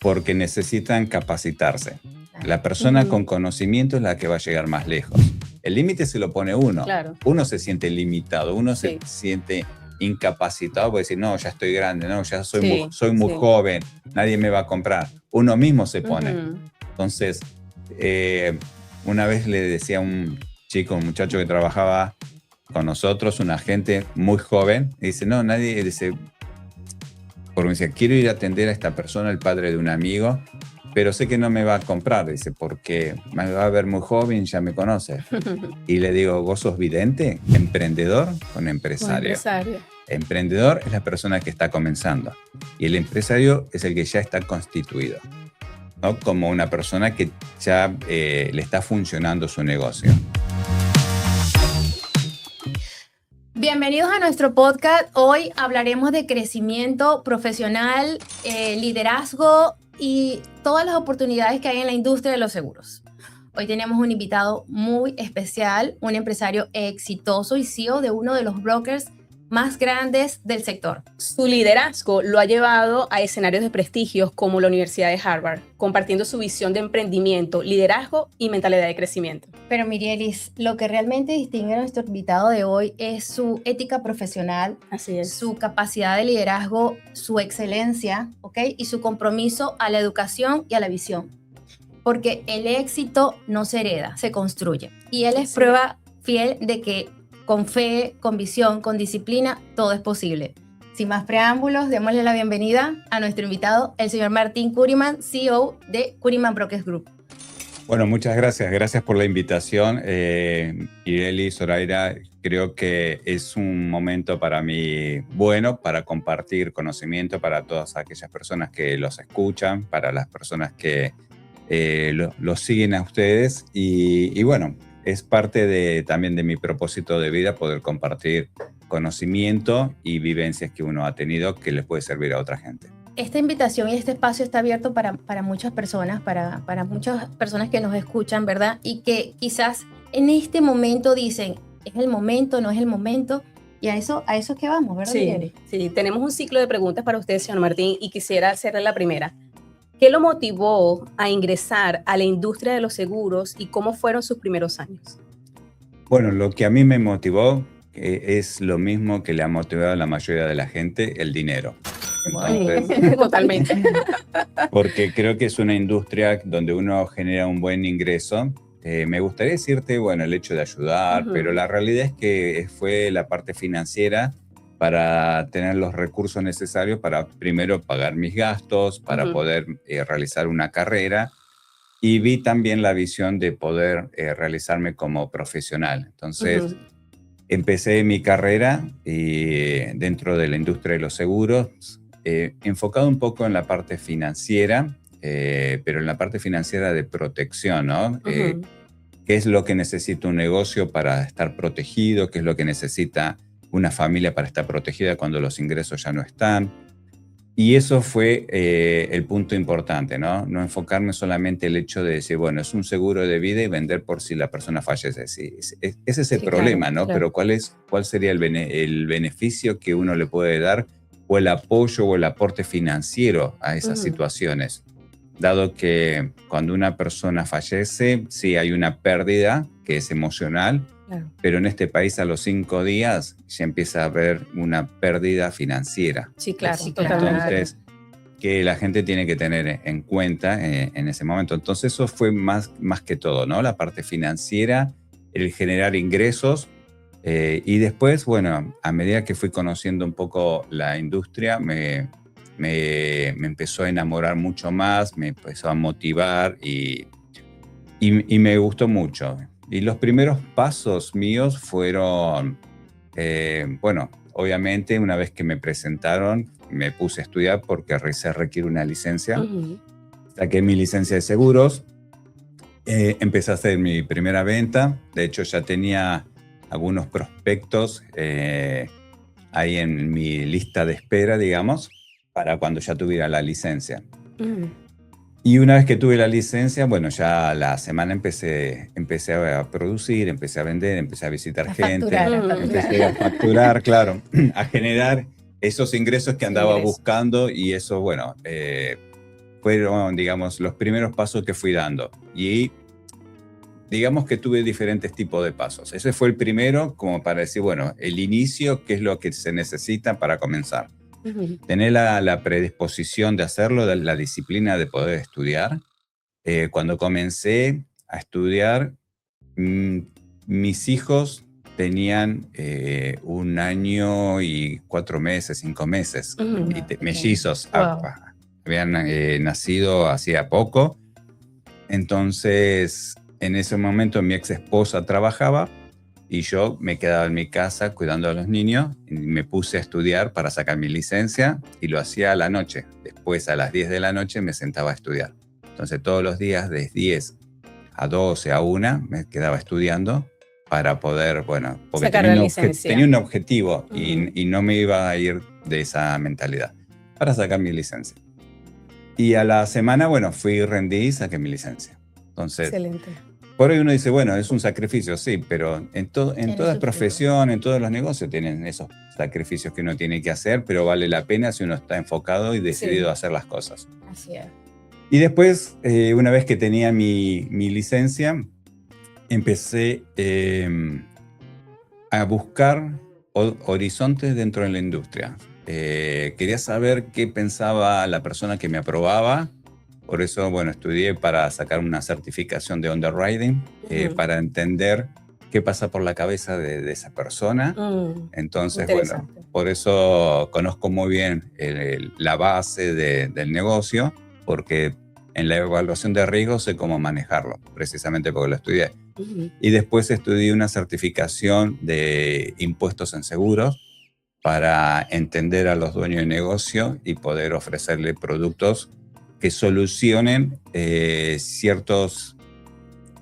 porque necesitan capacitarse. La persona con conocimiento es la que va a llegar más lejos. El límite se lo pone uno. Claro. Uno se siente limitado, uno se siente incapacitado, puede decir, no, ya estoy grande, no, ya soy muy joven, nadie me va a comprar. Uno mismo se pone. Entonces, una vez le decía a un muchacho que trabajaba con nosotros, un agente muy joven, y dice, no, nadie, dice, porque me decía, quiero ir a atender a esta persona, el padre de un amigo, pero sé que no me va a comprar, dice, porque me va a ver muy joven, ya me conoce. Y le digo, ¿vos sos vidente? ¿Emprendedor o empresario? Emprendedor es la persona que está comenzando y el empresario es el que ya está constituido, ¿no? Como una persona que ya le está funcionando su negocio. Bienvenidos a nuestro podcast. Hoy hablaremos de crecimiento profesional, liderazgo y todas las oportunidades que hay en la industria de los seguros. Hoy tenemos un invitado muy especial, un empresario exitoso y CEO de uno de los brokers más grandes del sector. Su liderazgo lo ha llevado a escenarios de prestigio como la Universidad de Harvard, compartiendo su visión de emprendimiento, liderazgo y mentalidad de crecimiento. Pero Mirielis, lo que realmente distingue a nuestro invitado de hoy es su ética profesional, así es, su capacidad de liderazgo, su excelencia, ¿ok? Y su compromiso a la educación y a la visión. Porque el éxito no se hereda, se construye. Y él es prueba fiel de que con fe, con visión, con disciplina, todo es posible. Sin más preámbulos, démosle la bienvenida a nuestro invitado, el señor Martín Kuriman, CEO de Kuriman Brokers Group. Bueno, muchas gracias. Gracias por la invitación. Ireli, Zoraida, creo que es un momento para mí bueno para compartir conocimiento para todas aquellas personas que los escuchan, para las personas que los siguen a ustedes y bueno, es parte también de mi propósito de vida poder compartir conocimiento y vivencias que uno ha tenido que les puede servir a otra gente. Esta invitación y este espacio está abierto para muchas personas, para muchas personas que nos escuchan, ¿verdad? Y que quizás en este momento dicen, ¿es el momento, no es el momento? Y a eso es que vamos, ¿verdad? Sí, tenemos un ciclo de preguntas para usted, señor Martín, y quisiera hacerle la primera. ¿Qué lo motivó a ingresar a la industria de los seguros y cómo fueron sus primeros años? Bueno, lo que a mí me motivó es lo mismo que le ha motivado a la mayoría de la gente, el dinero. Entonces, totalmente. Porque creo que es una industria donde uno genera un buen ingreso. Me gustaría decirte, bueno, el hecho de ayudar, pero la realidad es que fue la parte financiera para tener los recursos necesarios para primero pagar mis gastos, para poder realizar una carrera. Y vi también la visión de poder realizarme como profesional. Entonces, empecé mi carrera dentro de la industria de los seguros, enfocado un poco en la parte financiera, pero en la parte financiera de protección, ¿no? ¿Qué es lo que necesita un negocio para estar protegido? ¿Qué es lo que necesita una familia para estar protegida cuando los ingresos ya no están? Y eso fue el punto importante, ¿no? No enfocarme solamente en el hecho de decir, bueno, es un seguro de vida y vender por si la persona fallece. Sí, ese es el problema, claro, ¿no? Claro. Pero ¿cuál sería el beneficio que uno le puede dar o el apoyo o el aporte financiero a esas situaciones? Dado que cuando una persona fallece, sí hay una pérdida que es emocional, claro, pero en este país a los 5 días ya empieza a haber una pérdida financiera. Sí, claro, sí, totalmente. Entonces, que la gente tiene que tener en cuenta en ese momento. Entonces, eso fue más que todo, ¿no? La parte financiera, el generar ingresos. Y después, bueno, a medida que fui conociendo un poco la industria, me empezó a enamorar mucho más, me empezó a motivar y me gustó mucho. Y los primeros pasos míos fueron, bueno, obviamente una vez que me presentaron, me puse a estudiar porque se requiere una licencia. Saqué mi licencia de seguros, empecé a hacer mi primera venta. De hecho, ya tenía algunos prospectos ahí en mi lista de espera, digamos, para cuando ya tuviera la licencia. Y una vez que tuve la licencia, bueno, ya la semana empecé a producir, empecé a vender, empecé a visitar gente, empecé a facturar, claro, a generar esos ingresos que andaba buscando y eso, bueno, fueron, digamos, los primeros pasos que fui dando. Y digamos que tuve diferentes tipos de pasos. Ese fue el primero, como para decir, bueno, el inicio, qué es lo que se necesita para comenzar. Tener la predisposición de hacerlo, la disciplina de poder estudiar. Cuando comencé a estudiar, mis hijos tenían 1 año y 4 meses, 5 meses, mellizos. Wow. Habían nacido hacía poco. Entonces, en ese momento mi ex esposa trabajaba y yo me quedaba en mi casa cuidando a los niños y me puse a estudiar para sacar mi licencia y lo hacía a la noche. Después, a las 10 de la noche, me sentaba a estudiar. Entonces, todos los días, de 10 a 12, a 1, me quedaba estudiando para poder, bueno, porque sacar la licencia. tenía un objetivo y no me iba a ir de esa mentalidad para sacar mi licencia. Y a la semana, bueno, fui, rendí y saqué mi licencia. Entonces, excelente. por ahí uno dice, bueno, es un sacrificio, sí, pero en toda profesión, en todos los negocios tienen esos sacrificios que uno tiene que hacer, pero vale la pena si uno está enfocado y decidido a hacer las cosas. Así es. Y después, una vez que tenía mi licencia, empecé a buscar horizontes dentro de la industria. Quería saber qué pensaba la persona que me aprobaba. Por eso, bueno, estudié para sacar una certificación de underwriting, para entender qué pasa por la cabeza de esa persona. Entonces, bueno, por eso conozco muy bien la base del negocio, porque en la evaluación de riesgo sé cómo manejarlo, precisamente porque lo estudié. Y después estudié una certificación de impuestos en seguros para entender a los dueños de negocio y poder ofrecerle productos que solucionen ciertos,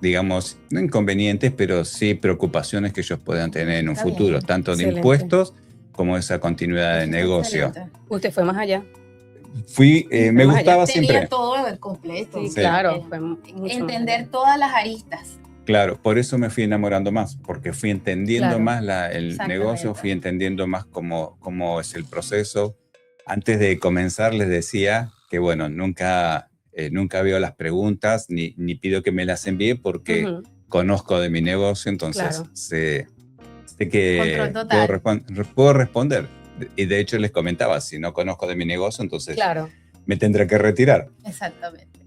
digamos, no inconvenientes, pero sí preocupaciones que ellos puedan tener en un futuro, tanto de impuestos como esa continuidad de negocio. Usted fue más allá. Me gustaba siempre. Tenía todo el completo. Sí, claro. Entender todas las aristas. Claro, por eso me fui enamorando más, porque fui entendiendo más el negocio, fui entendiendo más cómo es el proceso. Antes de comenzar les decía que, bueno, nunca veo las preguntas ni pido que me las envíe porque conozco de mi negocio, entonces sé que puedo responder. Y de hecho les comentaba, si no conozco de mi negocio, entonces me tendré que retirar. Exactamente.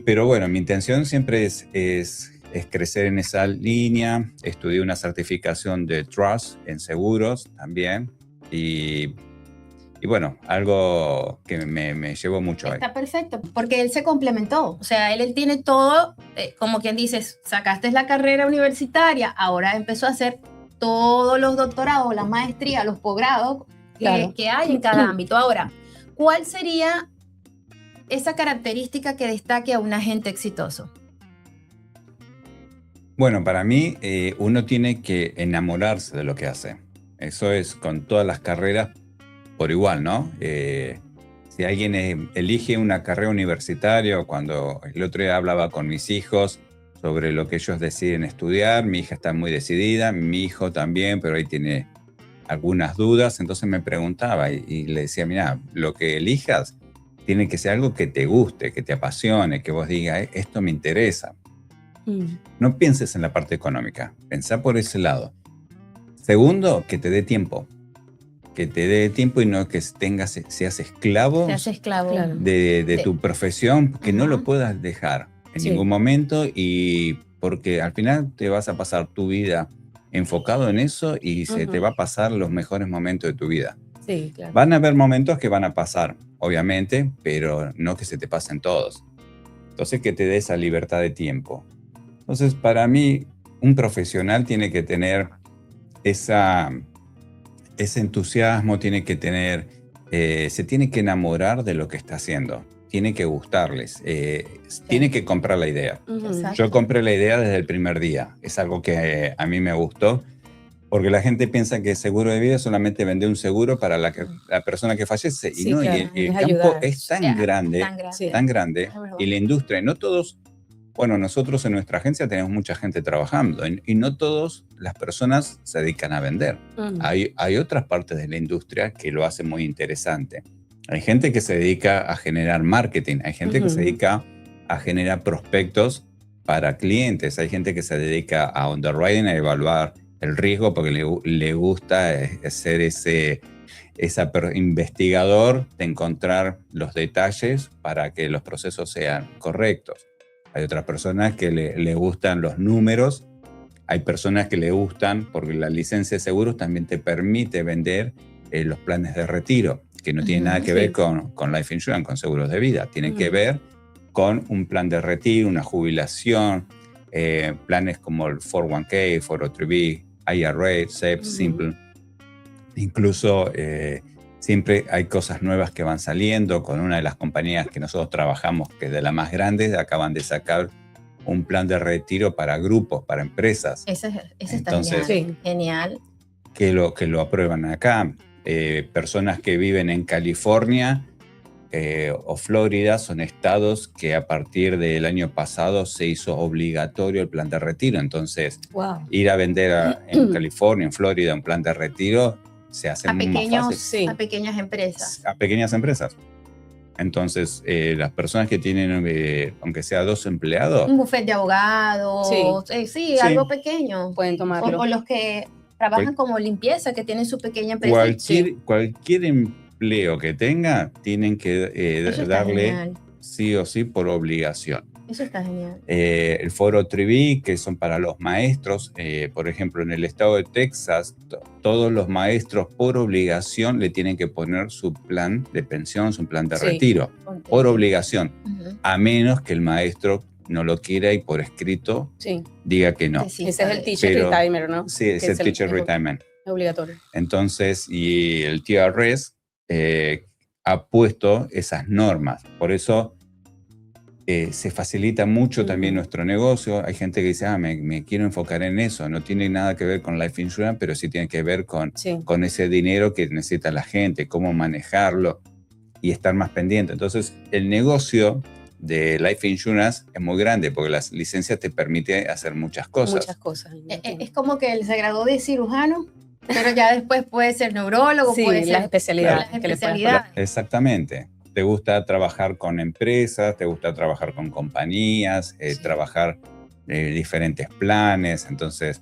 Pero bueno, mi intención siempre es crecer en esa línea. Estudié una certificación de Trust en seguros también. Y bueno, algo que me llevó mucho ahí. Está perfecto, porque él se complementó. O sea, él tiene todo, como quien dice, sacaste la carrera universitaria, ahora empezó a hacer todos los doctorados, la maestría, los posgrados que hay en cada ámbito. Ahora, ¿cuál sería esa característica que destaque a un agente exitoso? Bueno, para mí, uno tiene que enamorarse de lo que hace. Eso es con todas las carreras por igual, ¿no? Si alguien elige una carrera universitaria, o cuando el otro día hablaba con mis hijos sobre lo que ellos deciden estudiar, mi hija está muy decidida, mi hijo también, pero ahí tiene algunas dudas, entonces me preguntaba y le decía, mira, lo que elijas tiene que ser algo que te guste, que te apasione, que vos digas, esto me interesa. No pienses en la parte económica, pensá por ese lado. Segundo, que te dé tiempo. Que te dé tiempo y no que seas esclavo, de tu profesión, que no lo puedas dejar en ningún momento, y porque al final te vas a pasar tu vida enfocado en eso y se te va a pasar los mejores momentos de tu vida. Sí, claro. Van a haber momentos que van a pasar, obviamente, pero no que se te pasen todos. Entonces, que te dé esa libertad de tiempo. Entonces, para mí, un profesional tiene que tener ese entusiasmo, tiene que tener, se tiene que enamorar de lo que está haciendo, tiene que gustarles, tiene que comprar la idea. Yo compré la idea desde el primer día, es algo que a mí me gustó, porque la gente piensa que seguro de vida es solamente vender un seguro para la persona que fallece, y no, claro, y el campo es tan grande, y la industria, no todos. Bueno, nosotros en nuestra agencia tenemos mucha gente trabajando y no todas las personas se dedican a vender. Hay otras partes de la industria que lo hacen muy interesante. Hay gente que se dedica a generar marketing, hay gente que se dedica a generar prospectos para clientes, hay gente que se dedica a underwriting, a evaluar el riesgo porque le gusta ser ese investigador de encontrar los detalles para que los procesos sean correctos. Hay otras personas que le gustan los números, hay personas que le gustan, porque la licencia de seguros también te permite vender los planes de retiro, que no tienen nada que ver con life insurance, con seguros de vida, tienen que ver con un plan de retiro, una jubilación, planes como el 401k, 403b, IRA, SEP, Simple. Incluso siempre hay cosas nuevas que van saliendo. Con una de las compañías que nosotros trabajamos, que es de las más grandes, acaban de sacar un plan de retiro para grupos, para empresas. Ese Entonces, está genial. Que lo aprueban acá. Personas que viven en California o Florida son estados que a partir del año pasado se hizo obligatorio el plan de retiro. Entonces, ir a vender en California, en Florida, un plan de retiro se hace muy más fácil. A pequeñas empresas. A pequeñas empresas. Entonces, las personas que tienen, aunque sea 2 empleados... Un bufete de abogados, algo pequeño. Pueden tomarlo. O los que trabajan como limpieza, que tienen su pequeña empresa. Cualquier empleo que tenga, tienen que darle sí o sí por obligación. Eso está genial. El 403b, que son para los maestros, por ejemplo, en el estado de Texas, todos los maestros por obligación le tienen que poner su plan de pensión, su plan de retiro, por obligación, a menos que el maestro no lo quiera y por escrito diga que no. Ese es el teacher retirement, ¿no? Sí, es el teacher retirement. Obligatorio. Entonces, y el TRS ha puesto esas normas. Por eso se facilita mucho también nuestro negocio. Hay gente que dice, me quiero enfocar en eso. No tiene nada que ver con life insurance, pero sí tiene que ver con ese dinero que necesita la gente, cómo manejarlo y estar más pendiente. Entonces, el negocio de life insurance es muy grande porque las licencias te permiten hacer muchas cosas. Muchas cosas. Es como que él se graduó de cirujano, pero ya después puede ser neurólogo, puede ser las especialidades. Exactamente. Te gusta trabajar con empresas, te gusta trabajar con compañías, trabajar diferentes planes. Entonces,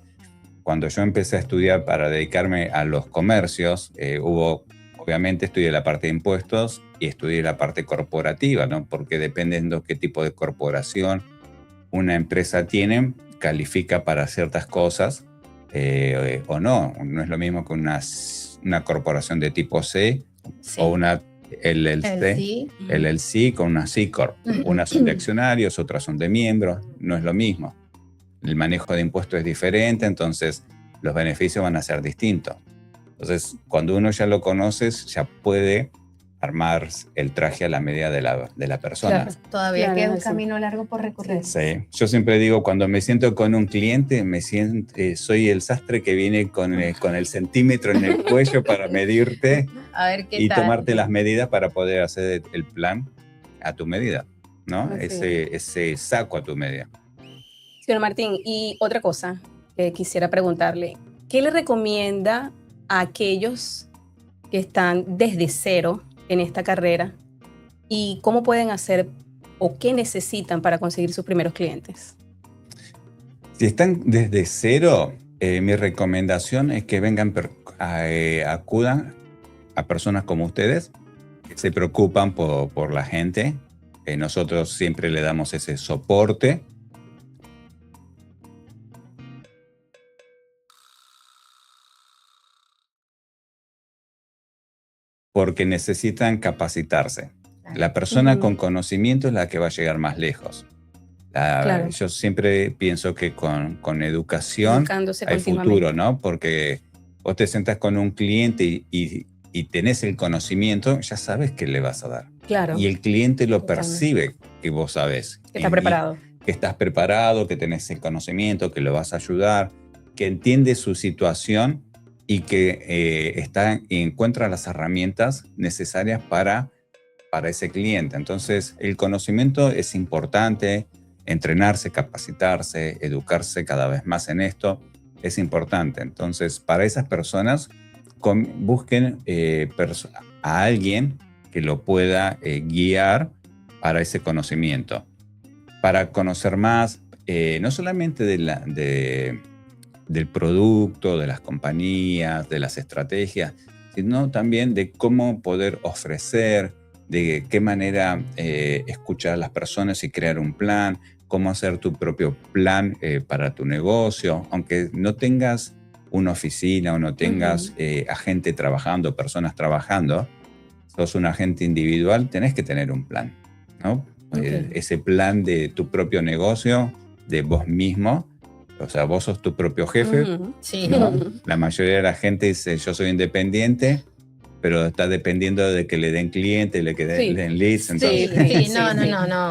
cuando yo empecé a estudiar para dedicarme a los comercios, obviamente estudié la parte de impuestos y estudié la parte corporativa, ¿no? Porque dependiendo qué tipo de corporación una empresa tiene, califica para ciertas cosas o no. No es lo mismo que una corporación de tipo C o una LLC con una C Corp. Unas son de accionarios, otras son de miembros, no es lo mismo. El manejo de impuestos es diferente, entonces los beneficios van a ser distintos. Entonces, cuando uno ya lo conoce, ya puede armar el traje a la medida de la persona. Claro, todavía queda un camino largo por recorrer. Sí. Yo siempre digo, cuando me siento con un cliente, soy el sastre que viene con el centímetro en el cuello para medirte a ver qué y tal. tomarte las medidas para poder hacer el plan a tu medida, ¿no? Ese saco a tu medida. Señor Martín, y otra cosa que quisiera preguntarle, ¿qué le recomienda a aquellos que están desde cero en esta carrera y cómo pueden hacer o qué necesitan para conseguir sus primeros clientes? Si están desde cero, mi recomendación es que acudan a personas como ustedes que se preocupan por la gente. Nosotros siempre le damos ese soporte. Porque necesitan capacitarse. La persona con conocimiento es la que va a llegar más lejos. Yo siempre pienso que con educación hay futuro, ¿no? Porque vos te sentás con un cliente y tenés el conocimiento, ya sabes qué le vas a dar. Claro. Y el cliente lo percibe que vos sabés. Que está preparado. Que estás preparado, que tenés el conocimiento, que lo vas a ayudar, que entiende su situación y que encuentra las herramientas necesarias para ese cliente. Entonces, el conocimiento es importante, entrenarse, capacitarse, educarse cada vez más en esto es importante. Entonces, para esas personas, busquen a alguien que lo pueda guiar para ese conocimiento. Para conocer más, no solamente del producto, de las compañías, de las estrategias, sino también de cómo poder ofrecer, de qué manera escuchar a las personas y crear un plan, cómo hacer tu propio plan para tu negocio. Aunque no tengas una oficina o no tengas agente trabajando, personas trabajando, sos un agente individual, tenés que tener un plan, ¿no? Ese plan de tu propio negocio, de vos mismo. O sea, vos sos tu propio jefe. Sí. ¿No? La mayoría de la gente dice, yo soy independiente, pero está dependiendo de que le den clientes, le den leads. Entonces, No.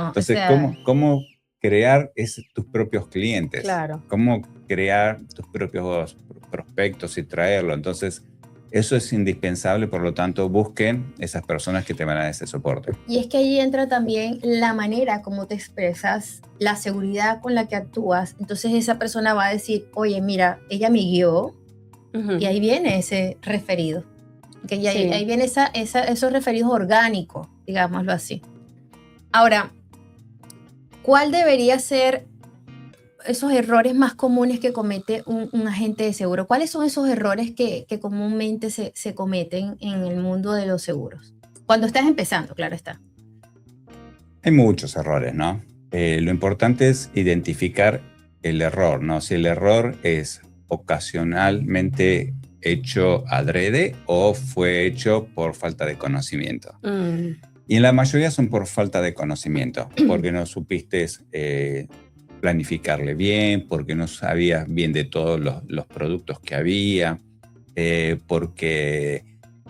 Entonces, o sea, ¿cómo crear tus propios clientes? Claro. ¿Cómo crear tus propios prospectos y traerlo? Entonces, eso es indispensable, por lo tanto, busquen esas personas que te van a dar ese soporte. Y es que ahí entra también la manera como te expresas, la seguridad con la que actúas. Entonces esa persona va a decir, oye, mira, ella me guió, y ahí viene ese referido. Ahí viene esos referidos orgánicos, digámoslo así. Ahora, ¿cuál debería ser esos errores más comunes que comete un agente de seguro? ¿Cuáles son esos errores que comúnmente se cometen en el mundo de los seguros? Cuando estás empezando, claro está. Hay muchos errores, ¿no? Lo importante es identificar el error, ¿no? Si el error es ocasionalmente hecho adrede o fue hecho por falta de conocimiento. Y en la mayoría son por falta de conocimiento, porque no supiste planificarle bien, porque no sabías bien de todos los productos que había, porque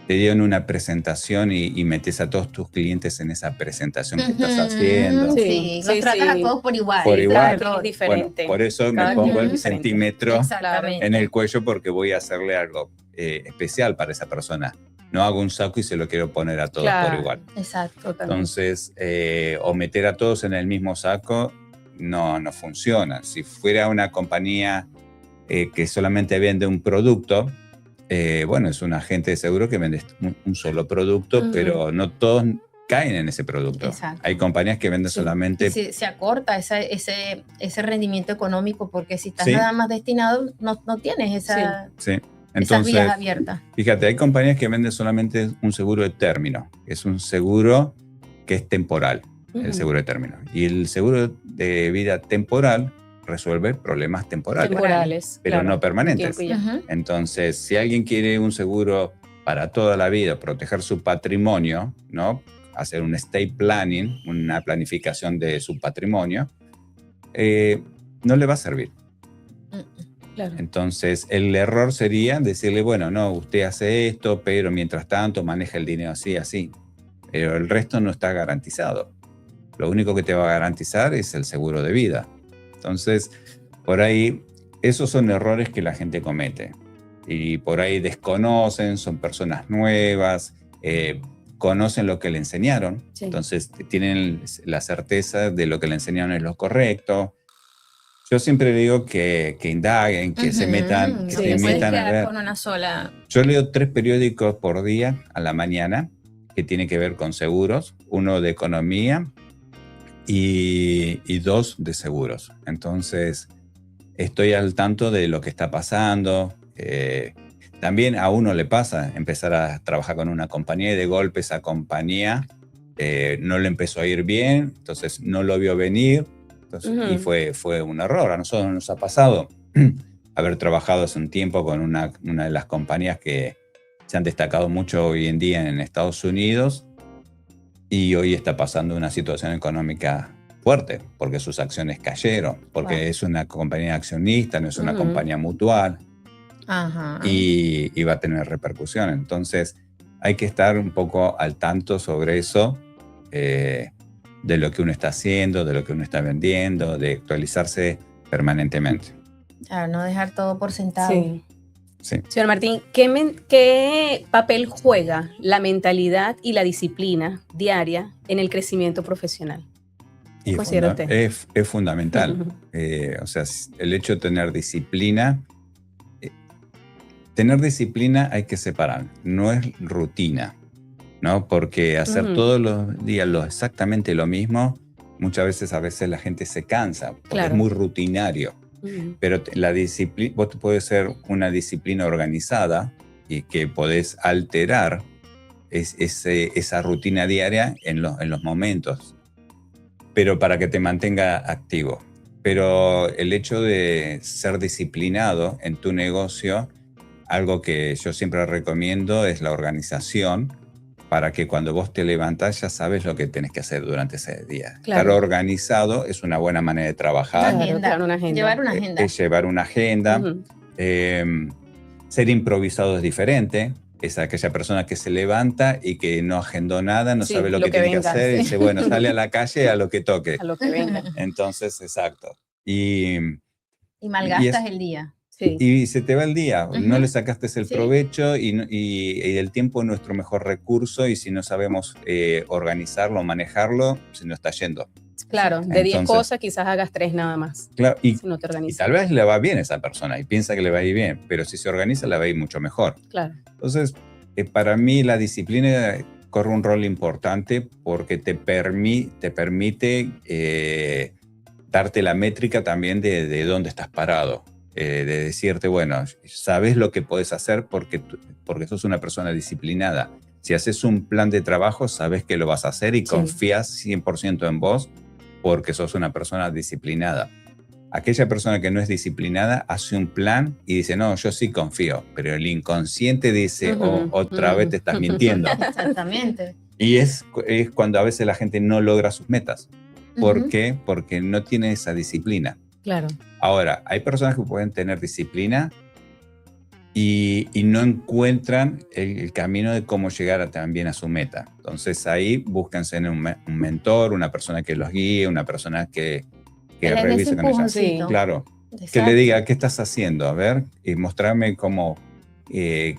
te dieron una presentación y metes a todos tus clientes en esa presentación que estás haciendo. Sí, los tratas a todos por igual. Por igual. Es diferente. Bueno, por eso me pongo el centímetro Exactamente. en el cuello, porque voy a hacerle algo especial para esa persona. No hago un saco y se lo quiero poner a todos por igual. Exacto. Entonces, o meter a todos en el mismo saco, no funciona. Si fuera una compañía que solamente vende un producto, bueno, es un agente de seguro que vende un solo producto, pero no todos caen en ese producto. Exacto. Hay compañías que venden solamente... Se acorta ese rendimiento económico, porque si estás nada más destinado, no tienes esas vías abiertas. Fíjate, hay compañías que venden solamente un seguro de término. Es un seguro que es temporal, el seguro de término. Y el seguro de vida temporal resuelve problemas temporales, pero no permanentes. Entonces, si alguien quiere un seguro para toda la vida, proteger su patrimonio, ¿no? Hacer un estate planning, una planificación de su patrimonio, no le va a servir. Claro. Entonces, el error sería decirle, bueno, no, usted hace esto, pero mientras tanto maneja el dinero así. Pero el resto no está garantizado. Lo único que te va a garantizar es el seguro de vida. Entonces, por ahí, esos son errores que la gente comete. Y por ahí desconocen, son personas nuevas, conocen lo que le enseñaron. Entonces, tienen la certeza de lo que le enseñaron es lo correcto. Yo siempre digo que indaguen, que se metan, a ver. Con una sola. Yo leo 3 periódicos por día a la mañana que tienen que ver con seguros, uno de economía y 2 de seguros. Entonces, estoy al tanto de lo que está pasando. También a uno le pasa empezar a trabajar con una compañía y de golpe esa compañía no le empezó a ir bien, entonces no lo vio venir. Entonces, y fue un error. A nosotros nos ha pasado haber trabajado hace un tiempo con una de las compañías que se han destacado mucho hoy en día en Estados Unidos, y hoy está pasando una situación económica fuerte porque sus acciones cayeron, porque es una compañía accionista, no es una compañía mutual, y va a tener repercusión. Entonces hay que estar un poco al tanto sobre eso, de lo que uno está haciendo, de lo que uno está vendiendo, de actualizarse permanentemente. Claro, no dejar todo por sentado. Sí. Señor Martín, ¿qué papel juega la mentalidad y la disciplina diaria en el crecimiento profesional? ¿Qué considera usted? Es fundamental. O sea, el hecho de tener disciplina hay que separar. No es rutina, ¿no? Porque hacer todos los días exactamente lo mismo, muchas veces la gente se cansa, porque es muy rutinario. Pero la disciplina, vos podés ser una disciplina organizada y que podés alterar esa rutina diaria en los momentos, pero para que te mantenga activo. Pero el hecho de ser disciplinado en tu negocio, algo que yo siempre recomiendo es la organización, para que cuando vos te levantás ya sabes lo que tenés que hacer durante ese día. Claro. Estar organizado es una buena manera de trabajar. Llevar una agenda. Es llevar una agenda. Ser improvisado es diferente. Es aquella persona que se levanta y que no agendó nada, no sabe lo que tiene que hacer, y dice, bueno, sale a la calle a lo que toque. A lo que venga. Entonces, exacto. Y malgastas el día. Sí. Y se te va el día, no le sacaste el provecho y el tiempo es nuestro mejor recurso, y si no sabemos organizarlo, manejarlo, se nos está yendo. Claro, de 10 cosas quizás hagas 3 nada más. Claro, si no te organizas. Y tal vez le va bien a esa persona y piensa que le va a ir bien, pero si se organiza le va a ir mucho mejor. Claro. Entonces, para mí la disciplina corre un rol importante porque te permite darte la métrica también de dónde estás parado. De decirte, bueno, sabes lo que puedes hacer porque sos una persona disciplinada. Si haces un plan de trabajo, sabes que lo vas a hacer y confías 100% en vos porque sos una persona disciplinada. Aquella persona que no es disciplinada hace un plan y dice, no, yo sí confío, pero el inconsciente dice, otra vez te estás mintiendo. Exactamente. Y es cuando a veces la gente no logra sus metas. ¿Por qué? Porque no tiene esa disciplina. Claro. Ahora, hay personas que pueden tener disciplina y no encuentran el camino de cómo llegar también a su meta. Entonces ahí búsquense en un mentor, una persona que los guíe, una persona que revise con ellos. Sí. Claro. Exacto. Que le diga, ¿qué estás haciendo? A ver, y mostrarme cómo te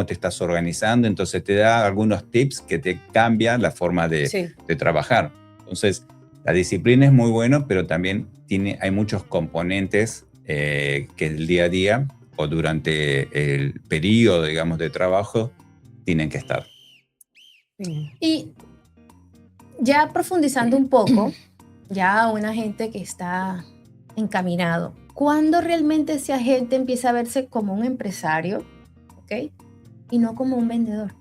estás organizando. Entonces te da algunos tips que te cambian la forma de trabajar. Entonces, la disciplina es muy bueno, pero también hay muchos componentes que el día a día o durante el periodo, digamos, de trabajo tienen que estar. Y ya profundizando un poco, ya una gente que está encaminado, ¿cuándo realmente ese agente empieza a verse como un empresario, ¿ok? Y no como un vendedor?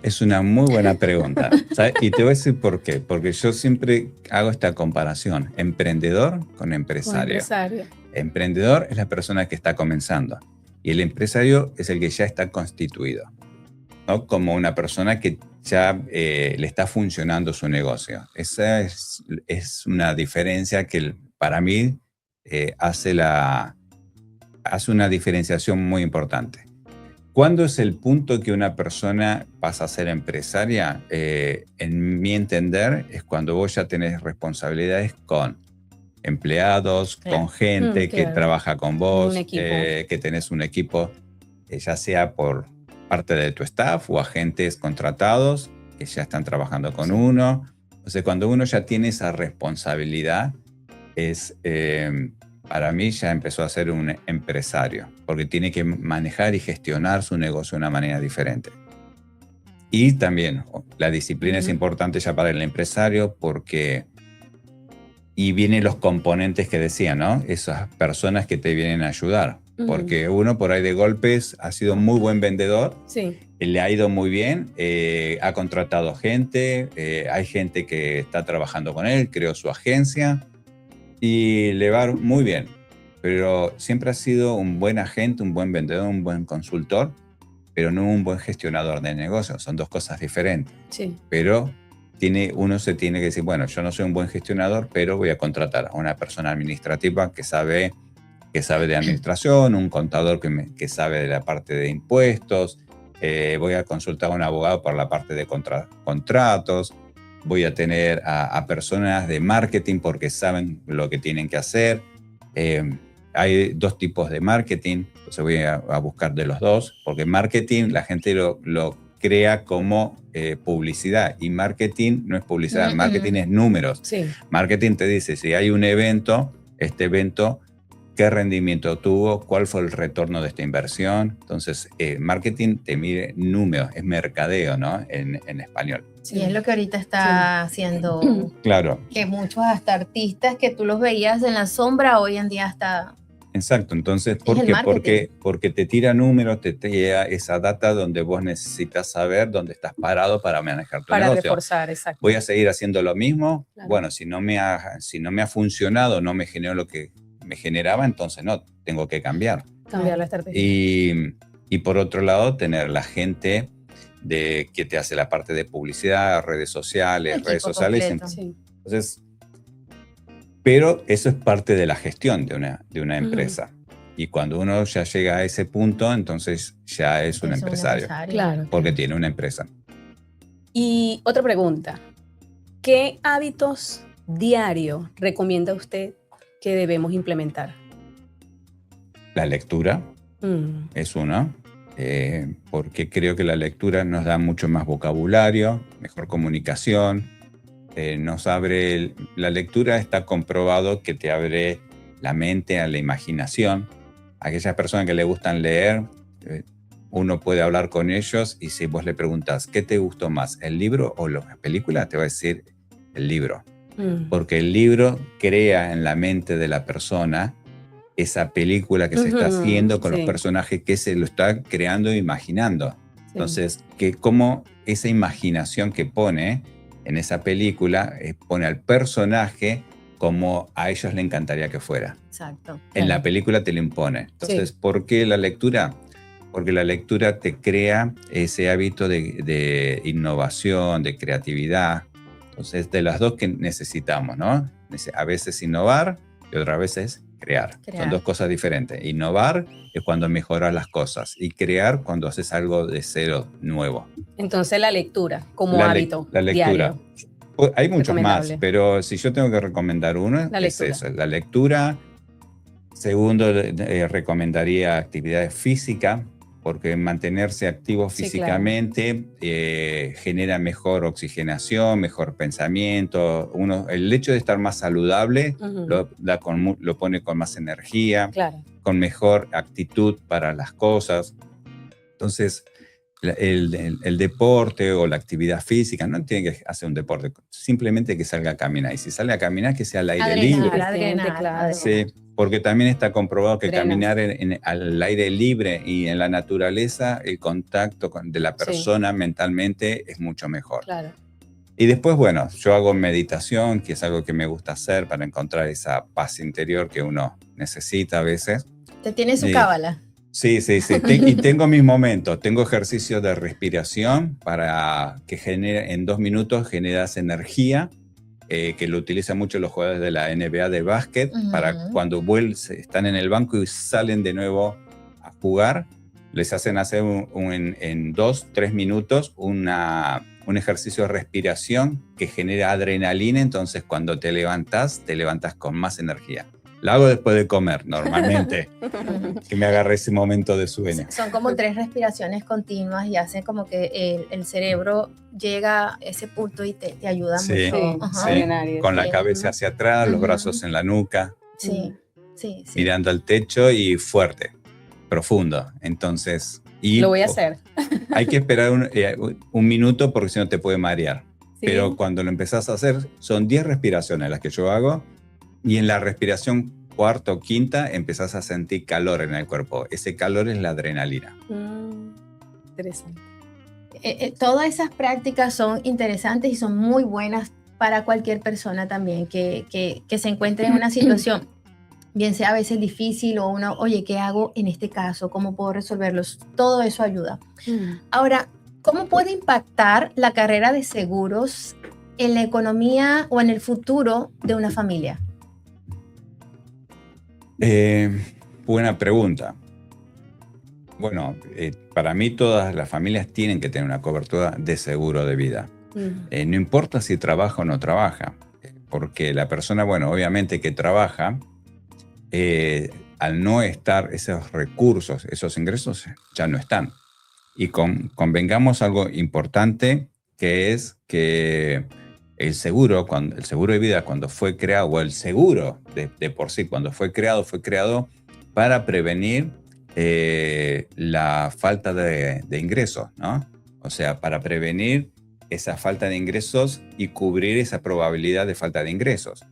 Es una muy buena pregunta, ¿sabes? Y te voy a decir por qué. Porque yo siempre hago esta comparación, emprendedor con empresario. Emprendedor es la persona que está comenzando y el empresario es el que ya está constituido, ¿no? Como una persona que ya le está funcionando su negocio. Esa es una diferencia que para mí hace una diferenciación muy importante. ¿Cuándo es el punto que una persona pasa a ser empresaria? En mi entender, es cuando vos ya tenés responsabilidades con empleados, con gente que trabaja con vos, que tenés un equipo, ya sea por parte de tu staff o agentes contratados que ya están trabajando con uno. Entonces, cuando uno ya tiene esa responsabilidad, para mí ya empezó a ser un empresario, porque tiene que manejar y gestionar su negocio de una manera diferente. Y también la disciplina es importante ya para el empresario porque... Y vienen los componentes que decía, ¿no? Esas personas que te vienen a ayudar. Porque uno por ahí de golpes ha sido muy buen vendedor, le ha ido muy bien, ha contratado gente, hay gente que está trabajando con él, creó su agencia y le va muy bien. Pero siempre ha sido un buen agente, un buen vendedor, un buen consultor, pero no un buen gestionador de negocios. Son dos cosas diferentes. Sí. Pero uno se tiene que decir, bueno, yo no soy un buen gestionador, pero voy a contratar a una persona administrativa que sabe de administración, un contador que sabe de la parte de impuestos, voy a consultar a un abogado por la parte de contratos, voy a tener a personas de marketing porque saben lo que tienen que hacer. Hay dos tipos de marketing, entonces voy a buscar de los dos, porque marketing la gente lo crea como publicidad y marketing no es publicidad, marketing es números. Sí. Marketing te dice, si hay un evento, este evento qué rendimiento tuvo, cuál fue el retorno de esta inversión. Entonces, marketing te mide números, es mercadeo, ¿no? En español. Sí, es lo que ahorita está haciendo. Claro. Que muchos hasta artistas que tú los veías en la sombra, hoy en día está... Exacto, entonces, ¿por qué? Porque te tira números, te tira esa data donde vos necesitas saber dónde estás parado para manejar tu negocio. Para reforzar, exacto. ¿Voy a seguir haciendo lo mismo? Claro. Bueno, si no me ha funcionado, no me generó lo que me generaba, entonces no, tengo que cambiar. Cambiar la estrategia. Y por otro lado, tener la gente que te hace la parte de publicidad, redes sociales. Sí. Entonces, pero eso es parte de la gestión de una empresa. Y cuando uno ya llega a ese punto, entonces ya es un empresario. Claro. Porque tiene una empresa. Y otra pregunta. ¿Qué hábitos diarios recomienda usted que debemos implementar? La lectura es uno. Porque creo que la lectura nos da mucho más vocabulario, mejor comunicación. La lectura está comprobado que te abre la mente a la imaginación. A aquellas personas que le gustan leer, uno puede hablar con ellos y si vos le preguntas ¿qué te gustó más, el libro o la película? Te va a decir el libro. Porque el libro crea en la mente de la persona esa película que se está haciendo con los personajes que se lo está creando e imaginando. Sí. Entonces, como esa imaginación que pone en esa película pone al personaje como a ellos le encantaría que fuera. Exacto. En la película te lo impone. Entonces, ¿por qué la lectura? Porque la lectura te crea ese hábito de innovación, de creatividad. Entonces, de las dos que necesitamos, ¿no? A veces innovar y otras veces crear. Son dos cosas diferentes. Innovar es cuando mejoras las cosas y crear cuando haces algo de cero nuevo. Entonces la lectura como hábito la lectura. Diario. Hay muchos más, pero si yo tengo que recomendar uno, es eso, la lectura. Segundo, recomendaría actividades físicas, porque mantenerse activo físicamente genera mejor oxigenación, mejor pensamiento. El hecho de estar más saludable lo pone con más energía, con mejor actitud para las cosas. Entonces, el deporte o la actividad física, no tiene que hacer un deporte, simplemente que salga a caminar. Y si sale a caminar, que sea al aire libre. Claro. Sí, porque también está comprobado que caminar al aire libre y en la naturaleza, el contacto de la persona mentalmente es mucho mejor. Claro. Y después, bueno, yo hago meditación, que es algo que me gusta hacer para encontrar esa paz interior que uno necesita a veces. ¿Te tiene su cábala? Sí. Y tengo mis momentos. Tengo ejercicios de respiración para que en 2 minutos generas energía, que lo utilizan mucho los jugadores de la NBA de básquet, para cuando están en el banco y salen de nuevo a jugar, les hacen hacer en 2-3 minutos un ejercicio de respiración que genera adrenalina, entonces cuando te levantas con más energía. La hago después de comer, normalmente, que me agarre ese momento de sueño. Son como 3 respiraciones continuas y hace como que el cerebro llega a ese punto y te ayuda mucho. Sí. Con la cabeza hacia atrás, los brazos en la nuca, sí. mirando al techo y fuerte, profundo. Entonces, lo voy a hacer. Hay que esperar un minuto porque si no te puede marear. Sí. Pero cuando lo empezás a hacer, son 10 respiraciones las que yo hago. Y en la respiración cuarta o quinta empezás a sentir calor en el cuerpo. Ese calor es la adrenalina. Interesante. Todas esas prácticas son interesantes y son muy buenas para cualquier persona también que se encuentre en una situación, bien sea a veces difícil o uno, oye, ¿qué hago en este caso? ¿Cómo puedo resolverlos? Todo eso ayuda. Ahora, ¿cómo puede impactar la carrera de seguros en la economía o en el futuro de una familia? Buena pregunta. Bueno, para mí todas las familias tienen que tener una cobertura de seguro de vida. No importa si trabaja o no trabaja, porque la persona, bueno, obviamente que trabaja, al no estar esos recursos, esos ingresos ya no están. Y convengamos algo importante, que es que el seguro de vida cuando fue creado, o el seguro de por sí, cuando fue creado para prevenir la falta de ingresos, ¿no? O sea, para prevenir esa falta de ingresos y cubrir esa probabilidad de falta de ingresos.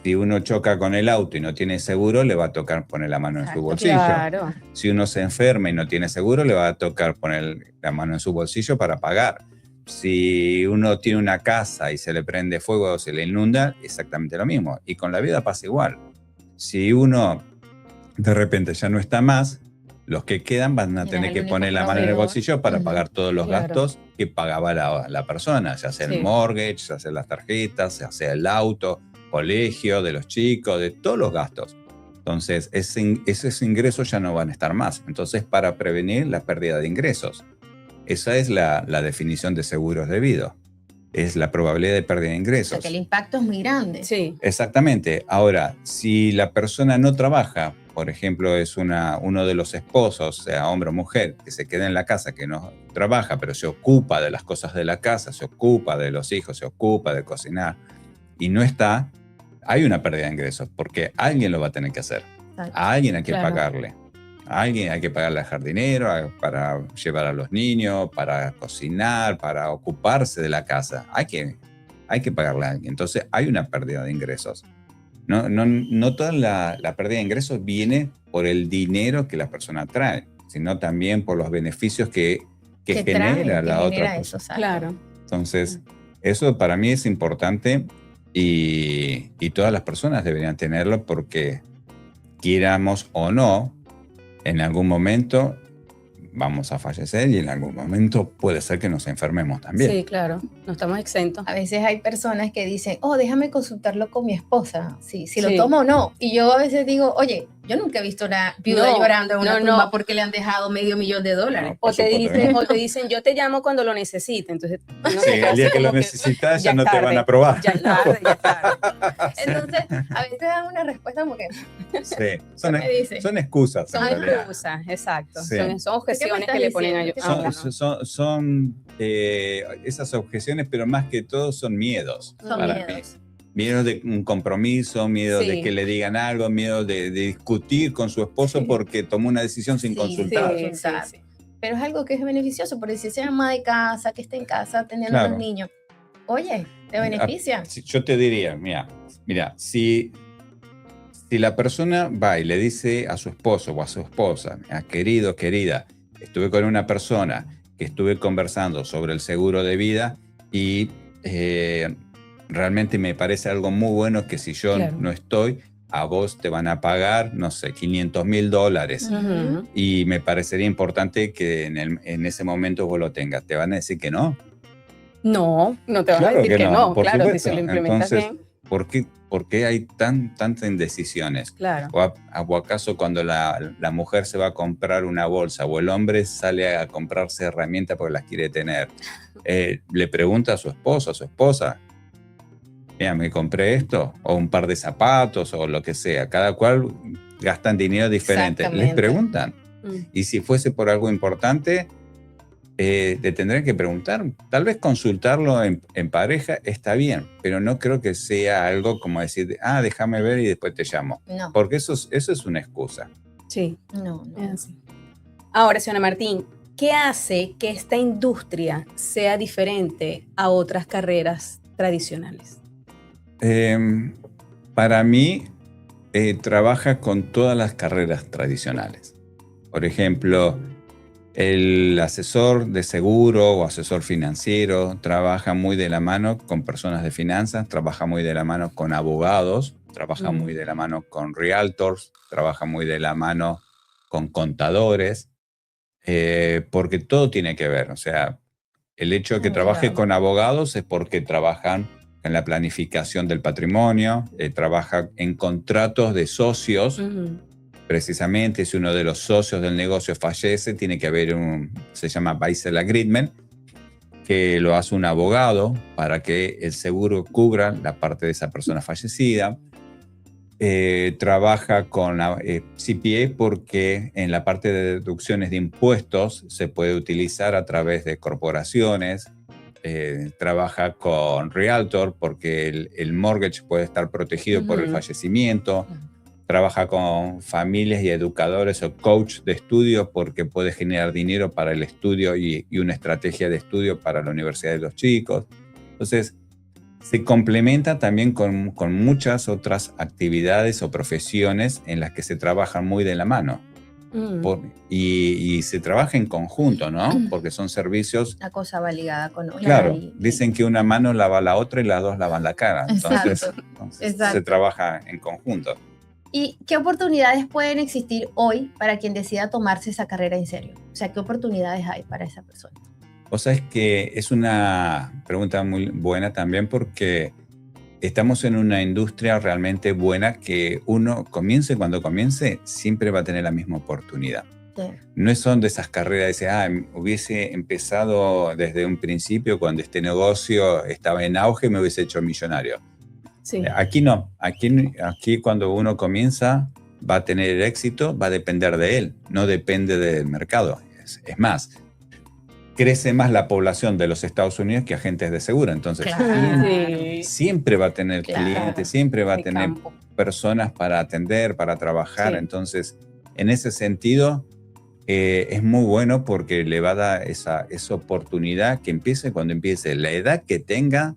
Si uno choca con el auto y no tiene seguro, le va a tocar poner la mano en su bolsillo. Claro. Si uno se enferma y no tiene seguro, le va a tocar poner la mano en su bolsillo para pagar. Si uno tiene una casa y se le prende fuego o se le inunda, exactamente lo mismo. Y con la vida pasa igual. Si uno de repente ya no está más, los que quedan van a tener que poner la mano en el bolsillo para pagar todos los gastos que pagaba la persona, ya sea el mortgage, ya sea las tarjetas, ya sea el auto, colegio de los chicos, de todos los gastos. Entonces, esos ingresos ya no van a estar más. Entonces, para prevenir la pérdida de ingresos. Esa es la definición de seguros de vida. Es la probabilidad de pérdida de ingresos. O sea, que el impacto es muy grande. Sí. Exactamente. Ahora, si la persona no trabaja, por ejemplo, es uno de los esposos, sea hombre o mujer, que se queda en la casa, que no trabaja, pero se ocupa de las cosas de la casa, se ocupa de los hijos, se ocupa de cocinar, y no está, hay una pérdida de ingresos, porque alguien lo va a tener que hacer. A alguien hay que pagarle. A alguien hay que pagarle al jardinero, para llevar a los niños, para cocinar, para ocuparse de la casa. Hay que pagarle a alguien. Entonces hay una pérdida de ingresos. No toda la pérdida de ingresos viene por el dinero que la persona trae, sino también por los beneficios que genera la otra persona. Claro. Entonces, eso para mí es importante y todas las personas deberían tenerlo porque, quieramos o no, en algún momento vamos a fallecer y en algún momento puede ser que nos enfermemos también. Sí, claro, no estamos exentos. A veces hay personas que dicen, déjame consultarlo con mi esposa, si lo tomo o no. Y yo a veces digo, oye, yo nunca he visto una viuda llorando en una tumba porque le han dejado $500,000. No, o te dicen, yo te llamo cuando lo necesite. Entonces, sí, el día que lo necesitas ya no te van a probar. Ya es tarde. Entonces, a veces dan una respuesta como que... Sí, son excusas. Son excusas, exacto. Sí. Son objeciones que le ponen a ellos. Son esas objeciones, pero más que todo son miedos. Miedo de un compromiso, miedo de que le digan algo, miedo de discutir con su esposo porque tomó una decisión sin consultar. Sí. Pero es algo que es beneficioso, porque si sea ama de casa, que esté en casa atendiendo a los niños, oye, te beneficia. Yo te diría, mira, si la persona va y le dice a su esposo o a su esposa, querido, querida, estuve con una persona que estuve conversando sobre el seguro de vida y realmente me parece algo muy bueno que si yo no estoy, a vos te van a pagar, no sé, $500,000. Y me parecería importante que en ese momento vos lo tengas. ¿Te van a decir que no? No te van a decir que no. Claro, supuesto. Si se lo implementas bien. ¿Por qué hay tantas indecisiones? Claro. ¿O acaso cuando la mujer se va a comprar una bolsa o el hombre sale a comprarse herramientas porque las quiere tener? Le pregunta a su esposo, a su esposa, mira, me compré esto, o un par de zapatos, o lo que sea. Cada cual gastan dinero diferente. Les preguntan. Y si fuese por algo importante, te tendrán que preguntar. Tal vez consultarlo en pareja está bien, pero no creo que sea algo como decir, déjame ver y después te llamo. No. Porque eso es una excusa. Sí. No. Ahora, señora Martín, ¿qué hace que esta industria sea diferente a otras carreras tradicionales? Para mí, trabaja con todas las carreras tradicionales. Por ejemplo, el asesor de seguro o asesor financiero trabaja muy de la mano con personas de finanzas, trabaja muy de la mano con abogados, trabaja muy de la mano con realtors, trabaja muy de la mano con contadores, porque todo tiene que ver. O sea, el hecho de que trabaje con abogados es porque trabajan en la planificación del patrimonio, trabaja en contratos de socios. Precisamente, si uno de los socios del negocio fallece, tiene que haber se llama Buy-Sell Agreement, que lo hace un abogado para que el seguro cubra la parte de esa persona fallecida. Trabaja con CPA porque en la parte de deducciones de impuestos se puede utilizar a través de corporaciones trabaja con Realtor porque el mortgage puede estar protegido por el fallecimiento, trabaja con familias y educadores o coach de estudio porque puede generar dinero para el estudio y una estrategia de estudio para la universidad de los chicos. Entonces, se complementa también con muchas otras actividades o profesiones en las que se trabajan muy de la mano. Y se trabaja en conjunto, ¿no? Porque son servicios... La cosa va ligada con otra. Claro, dicen que una mano lava la otra y las dos lavan la cara. Entonces Exacto. se trabaja en conjunto. ¿Y qué oportunidades pueden existir hoy para quien decida tomarse esa carrera en serio? O sea, ¿qué oportunidades hay para esa persona? O sea, es que es una pregunta muy buena también porque estamos en una industria realmente buena que uno cuando comience, siempre va a tener la misma oportunidad. Sí. No son de esas carreras de hubiese empezado desde un principio cuando este negocio estaba en auge y me hubiese hecho millonario. Sí. Aquí no. Aquí cuando uno comienza va a tener el éxito, va a depender de él, no depende del mercado. Es más, crece más la población de los Estados Unidos que agentes de seguro. Entonces, siempre va a tener clientes, siempre va a tener personas para atender, para trabajar. Sí. Entonces, en ese sentido, es muy bueno porque le va a dar esa oportunidad que empiece cuando empiece. La edad que tenga,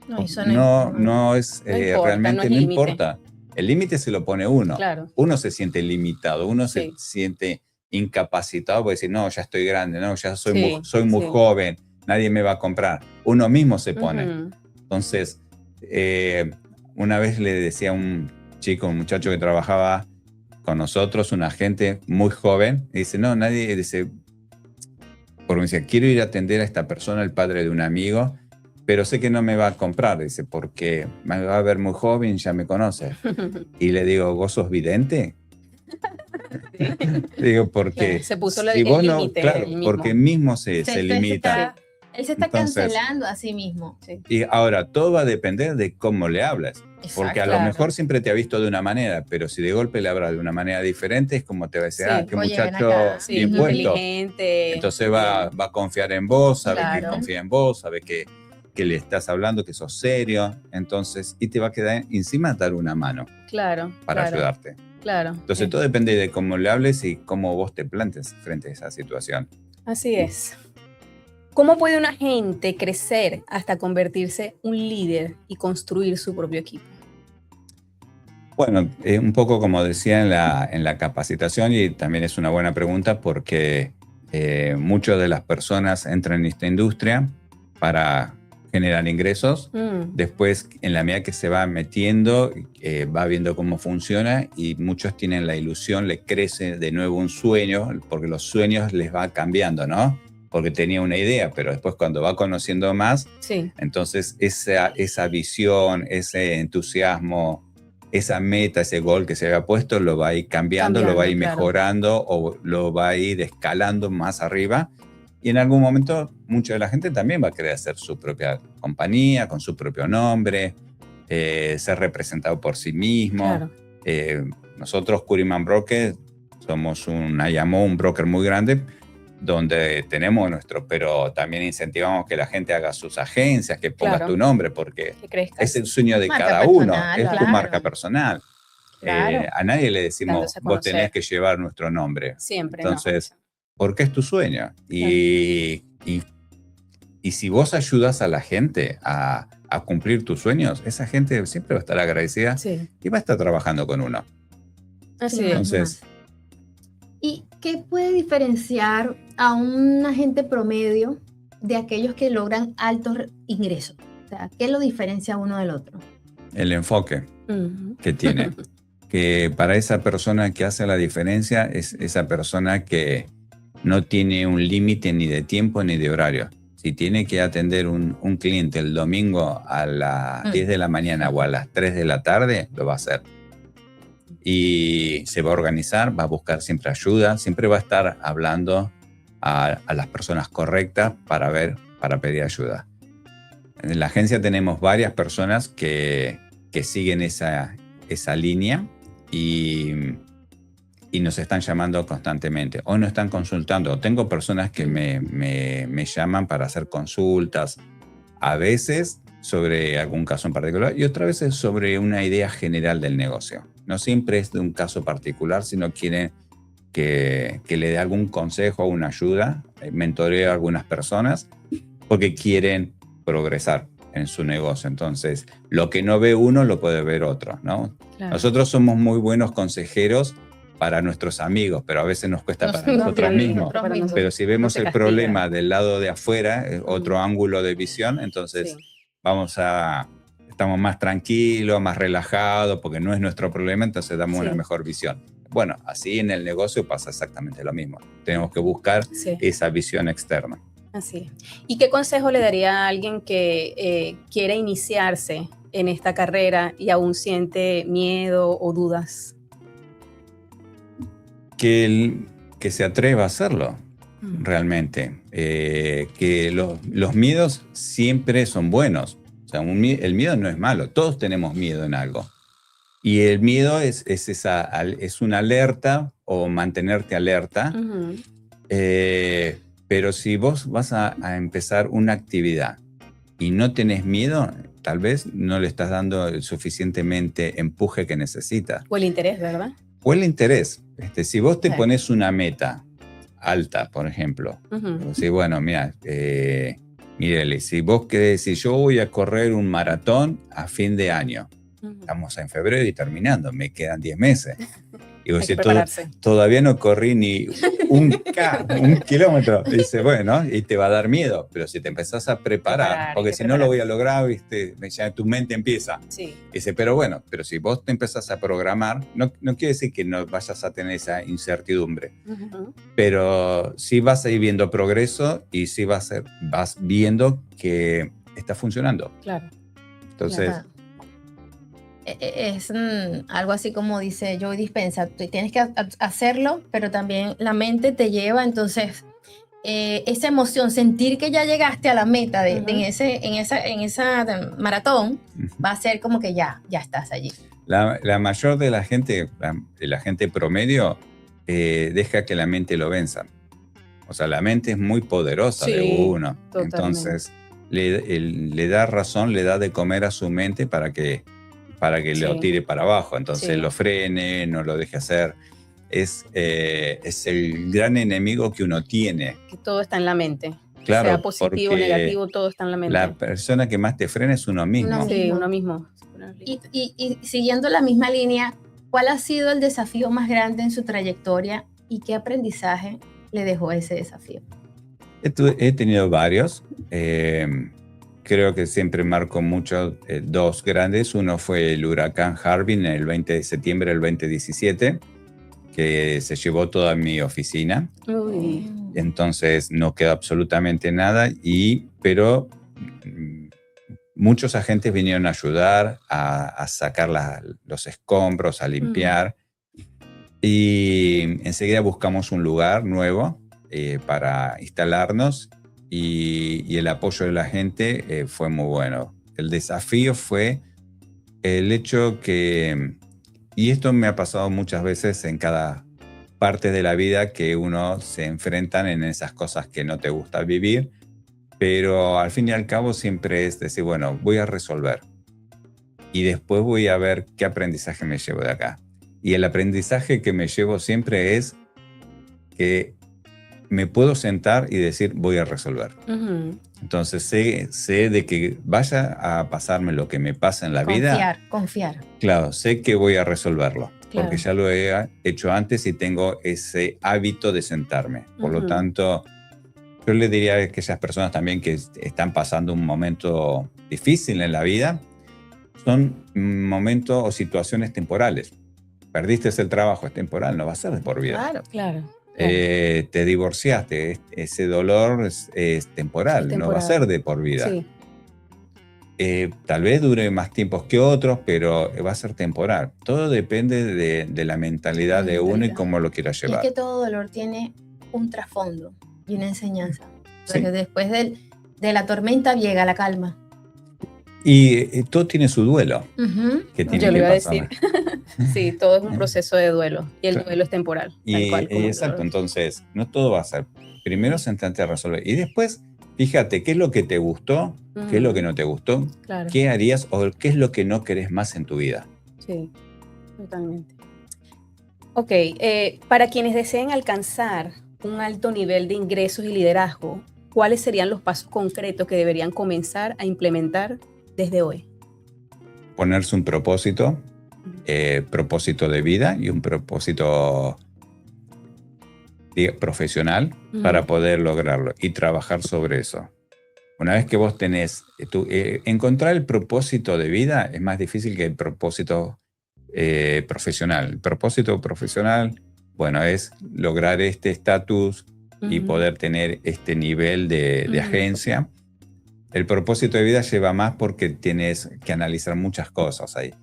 no es realmente, no importa. El límite se lo pone uno. Claro. Uno se siente limitado, uno se siente incapacitado por decir, no, ya estoy grande, no, ya soy muy joven, nadie me va a comprar. Uno mismo se pone. Entonces, una vez le decía a un muchacho que trabajaba con nosotros, un agente muy joven, y dice, no, nadie, dice, porque me decía, quiero ir a atender a esta persona, el padre de un amigo, pero sé que no me va a comprar, dice, porque me va a ver muy joven, ya me conoce. Y le digo, ¿vos sos vidente? Digo, porque se puso si vos no, límite, claro, porque mismo se limita. Él se está cancelando a sí mismo. Sí. Y ahora, todo va a depender de cómo le hablas. Exacto, porque a lo mejor siempre te ha visto de una manera, pero si de golpe le hablas de una manera diferente, es como te va a decir, qué muchacho bien puesto. Entonces va a confiar en vos, sabe que confía en vos, sabe que le estás hablando, que sos serio. Entonces, y te va a quedar encima dar una mano. Para ayudarte. Claro. Entonces, todo depende de cómo le hables y cómo vos te plantes frente a esa situación. Así es. ¿Cómo puede un agente crecer hasta convertirse en un líder y construir su propio equipo? Bueno, un poco como decía en la capacitación, y también es una buena pregunta porque muchas de las personas entran en esta industria para generar ingresos. Después, en la medida que se va metiendo, va viendo cómo funciona y muchos tienen la ilusión, le crece de nuevo un sueño, porque los sueños les va cambiando, ¿no? Porque tenía una idea, pero después cuando va conociendo más, entonces esa visión, ese entusiasmo, esa meta, ese gol que se había puesto, lo va a ir cambiando, lo va a ir mejorando o lo va a ir escalando más arriba. Y en algún momento, mucha de la gente también va a querer hacer su propia compañía, con su propio nombre, ser representado por sí mismo. Nosotros, Curiman Broker, somos un broker muy grande, donde tenemos pero también incentivamos que la gente haga sus agencias, que pongas tu nombre, porque es el sueño de cada uno, es tu marca personal. A nadie le decimos, vos tenés que llevar nuestro nombre. Siempre. Entonces, porque es tu sueño. Y si vos ayudas a la gente a cumplir tus sueños, esa gente siempre va a estar agradecida y va a estar trabajando con uno. Así es. Entonces, ¿y qué puede diferenciar a un agente promedio de aquellos que logran altos ingresos? O sea, ¿qué lo diferencia uno del otro? El enfoque que tiene. Que para esa persona que hace la diferencia es esa persona que no tiene un límite ni de tiempo ni de horario. Si tiene que atender un cliente el domingo a las 10 de la mañana o a las 3 de la tarde, lo va a hacer. Y se va a organizar, va a buscar siempre ayuda, siempre va a estar hablando a las personas correctas para pedir ayuda. En la agencia tenemos varias personas que siguen esa línea y nos están llamando constantemente o nos están consultando. Tengo personas que me llaman para hacer consultas A veces sobre algún caso en particular y otras veces sobre una idea general del negocio. No siempre es de un caso particular, sino quiere que le dé algún consejo o una ayuda, mentoree a algunas personas porque quieren progresar en su negocio. Entonces, lo que no ve uno lo puede ver otro, ¿no? Claro. Nosotros somos muy buenos consejeros para nuestros amigos, pero a veces nos cuesta para nosotros mismos. Pero si vemos el problema del lado de afuera, otro ángulo de visión, entonces estamos más tranquilos, más relajados, porque no es nuestro problema, entonces damos una mejor visión. Bueno, así en el negocio pasa exactamente lo mismo. Tenemos que buscar esa visión externa. Así. ¿Y qué consejo le daría a alguien que quiere iniciarse en esta carrera y aún siente miedo o dudas? Que se atreva a hacerlo, realmente. Que los miedos siempre son buenos. O sea, el miedo no es malo. Todos tenemos miedo en algo. Y el miedo es una alerta o mantenerte alerta. Pero si vos vas a empezar una actividad y no tenés miedo, tal vez no le estás dando el suficientemente empuje que necesitas. O el interés, ¿verdad? O el interés. Si vos te pones una meta alta, por ejemplo, si bueno, mira, mírele, si vos querés decir, yo voy a correr un maratón a fin de año, estamos en febrero y terminando, me quedan 10 meses. Y vos decís, todavía no corrí ni un kilómetro. Y dice, bueno, y te va a dar miedo, pero si te empezás a preparar, porque si no lo voy a lograr, ¿viste? Ya tu mente empieza. Sí. Dice, pero bueno, pero si vos te empezás a programar, no quiere decir que no vayas a tener esa incertidumbre, pero sí vas a ir viendo progreso y sí vas viendo que está funcionando. Claro. Entonces... Claro. Es algo así como dice Joe Dispenza, tú tienes que hacerlo, pero también la mente te lleva, entonces esa emoción, sentir que ya llegaste a la meta en esa maratón, va a ser como que ya estás allí. La mayor de la gente promedio, deja que la mente lo venza. O sea, la mente es muy poderosa de uno. Totalmente. Entonces, le da razón, le da de comer a su mente para que lo tire para abajo, entonces lo frene, no lo deje hacer. Es el gran enemigo que uno tiene. Que todo está en la mente. Claro, sea positivo o negativo, todo está en la mente. La persona que más te frena es uno mismo. Sí, uno mismo. Y siguiendo la misma línea, ¿cuál ha sido el desafío más grande en su trayectoria y qué aprendizaje le dejó ese desafío? He tenido varios. Creo que siempre marco mucho dos grandes. Uno fue el huracán Harvey en el 20 de septiembre del 2017, que se llevó toda mi oficina. Uy. Entonces no quedó absolutamente nada, pero muchos agentes vinieron a ayudar a sacar los escombros, a limpiar. Y enseguida buscamos un lugar nuevo para instalarnos. Y el apoyo de la gente fue muy bueno. El desafío fue el hecho que, y esto me ha pasado muchas veces en cada parte de la vida, que uno se enfrentan en esas cosas que no te gusta vivir, pero al fin y al cabo siempre es decir, bueno, voy a resolver y después voy a ver qué aprendizaje me llevo de acá. Y el aprendizaje que me llevo siempre es que me puedo sentar y decir, voy a resolver. Entonces sé de que vaya a pasarme lo que me pasa en la vida. Confiar. Claro, sé que voy a resolverlo, porque ya lo he hecho antes y tengo ese hábito de sentarme. Por lo tanto, yo le diría a aquellas personas también que están pasando un momento difícil en la vida, son momentos o situaciones temporales. Perdiste el trabajo, es temporal, no va a ser de por vida. Claro. Te divorciaste, ese dolor es temporal, no va a ser de por vida. Sí. Tal vez dure más tiempo que otros, pero va a ser temporal. Todo depende de la mentalidad de uno y cómo lo quiera llevar. Y es que todo dolor tiene un trasfondo y una enseñanza. Porque después de la tormenta llega la calma. Y todo tiene su duelo. Que tiene Yo le iba que a decir. Sí, todo es un proceso de duelo y el duelo es temporal. Exacto, entonces no todo va a ser. Primero sentarte a resolver y después Fíjate, ¿qué es lo que te gustó? ¿Qué es lo que no te gustó? Claro. ¿Qué harías o qué es lo que no querés más en tu vida? Sí, totalmente. Ok, para quienes deseen alcanzar un alto nivel de ingresos y liderazgo, ¿cuáles serían los pasos concretos que deberían comenzar a implementar desde hoy? Ponerse un propósito, propósito de vida y un propósito profesional para poder lograrlo y trabajar sobre eso. Una vez que vos tenés, encontrar el propósito de vida es más difícil que el propósito profesional. El propósito profesional, bueno, es lograr este estatus y poder tener este nivel de agencia. El propósito de vida lleva más porque tienes que analizar muchas cosas ahí.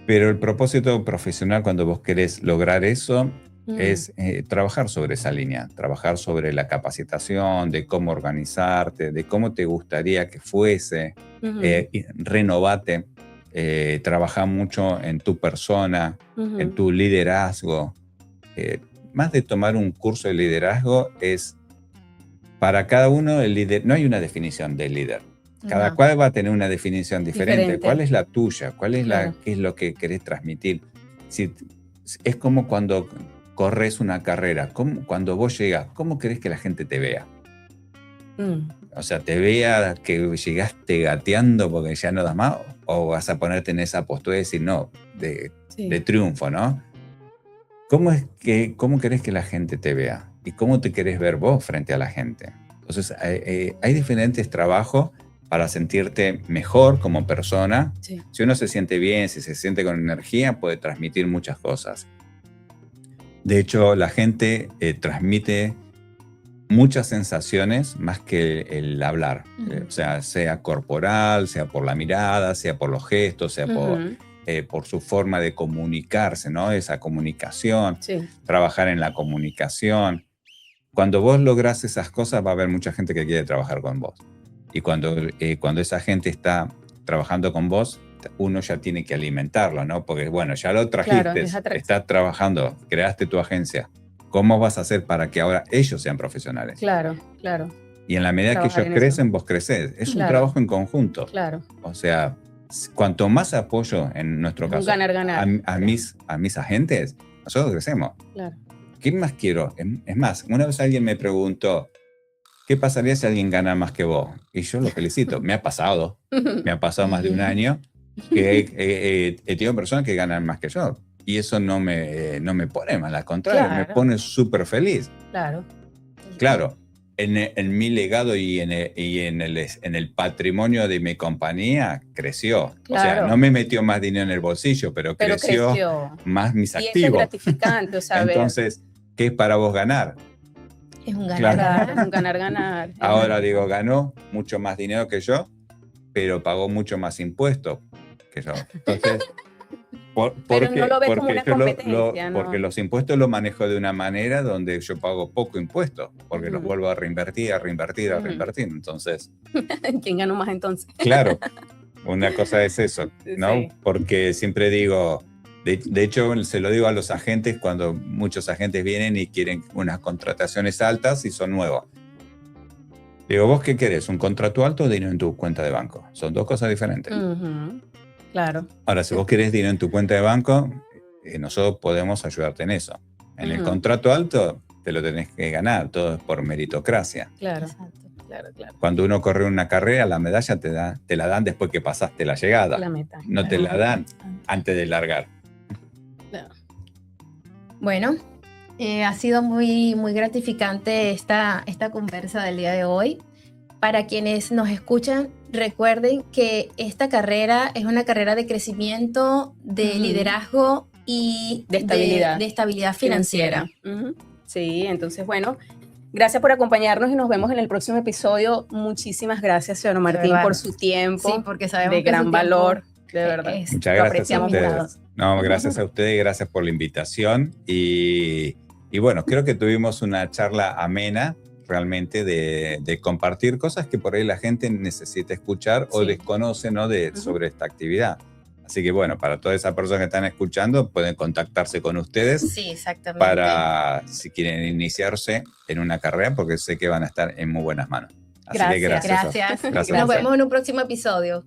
Pero el propósito profesional, cuando vos querés lograr eso, es trabajar sobre esa línea, trabajar sobre la capacitación, de cómo organizarte, de cómo te gustaría que fuese, renovate, trabajar mucho en tu persona, en tu liderazgo. Más de tomar un curso de liderazgo es, para cada uno, el líder, no hay una definición de líder. Cada cual va a tener una definición diferente. ¿Cuál es la tuya? ¿Cuál es qué es lo que querés transmitir? Es como cuando corres una carrera. Cuando vos llegas, ¿cómo querés que la gente te vea? O sea, ¿te vea que llegaste gateando porque ya no das más? ¿O vas a ponerte en esa postura y decir, no, de triunfo, ¿no? ¿Cómo querés que la gente te vea? ¿Y cómo te querés ver vos frente a la gente? Entonces, hay diferentes trabajos para sentirte mejor como persona. Sí. Si uno se siente bien, si se siente con energía, puede transmitir muchas cosas. De hecho, la gente transmite muchas sensaciones más que el hablar. O sea corporal, sea por la mirada, sea por los gestos, sea por su forma de comunicarse, ¿no? Esa comunicación, trabajar en la comunicación. Cuando vos lográs esas cosas, va a haber mucha gente que quiere trabajar con vos. Y cuando esa gente está trabajando con vos, uno ya tiene que alimentarlo, ¿no? Porque, bueno, ya lo trajiste, estás trabajando, creaste tu agencia. ¿Cómo vas a hacer para que ahora ellos sean profesionales? Claro, claro. Y en la medida que ellos crecen, vos crecés. Es un trabajo en conjunto. Claro. O sea, cuanto más apoyo, en nuestro caso, ganar. A mis agentes, nosotros crecemos. Claro. ¿Qué más quiero? Es más, una vez alguien me preguntó, ¿qué pasaría si alguien gana más que vos? Y yo lo felicito. Me ha pasado más de un año que he tenido personas que ganan más que yo. Y eso no me pone mal, al contrario, me pone súper feliz. Claro, en mi legado y en el patrimonio de mi compañía creció. O sea, no me metió más dinero en el bolsillo, pero creció más mis activos. Eso es gratificante, saber. Entonces, ¿qué es para vos ganar? Es un ganar-ganar. Es un ganar-ganar. Ahora digo, ganó mucho más dinero que yo, pero pagó mucho más impuestos que yo. Entonces, pero no lo ves como una competencia, ¿no? Porque los impuestos los manejo de una manera donde yo pago poco impuesto, porque los vuelvo a reinvertir. Entonces, ¿quién ganó más entonces? Claro, una cosa es eso, ¿no? Sí. Porque siempre digo, de hecho se lo digo a los agentes cuando muchos agentes vienen y quieren unas contrataciones altas y son nuevos. Digo, ¿vos qué querés? ¿Un contrato alto o dinero en tu cuenta de banco? Son dos cosas diferentes. Claro. Ahora, si vos querés dinero en tu cuenta de banco, nosotros podemos ayudarte en eso. En el contrato alto te lo tenés que ganar, todo es por meritocracia. Claro. Claro. Cuando uno corre una carrera, la medalla te la dan después que pasaste la llegada. La meta. No te la dan antes de largar. Claro. Bueno, ha sido muy, muy gratificante esta conversa del día de hoy. Para quienes nos escuchan, recuerden que esta carrera es una carrera de crecimiento, de liderazgo y de estabilidad financiera. Sí, entonces, bueno, gracias por acompañarnos y nos vemos en el próximo episodio. Muchísimas gracias, señor Martín, por su tiempo. Sí, porque sabemos de gran valor, de verdad. Muchas gracias a ustedes. No, gracias a ustedes y gracias por la invitación. Y bueno, creo que tuvimos una charla amena, realmente de compartir cosas que por ahí la gente necesita escuchar o desconoce, ¿no? sobre esta actividad. Así que bueno, para todas esas personas que están escuchando, pueden contactarse con ustedes. Sí, exactamente. Para si quieren iniciarse en una carrera, porque sé que van a estar en muy buenas manos. Así que Gracias. gracias. Gracias. Gracias. Nos vemos en un próximo episodio.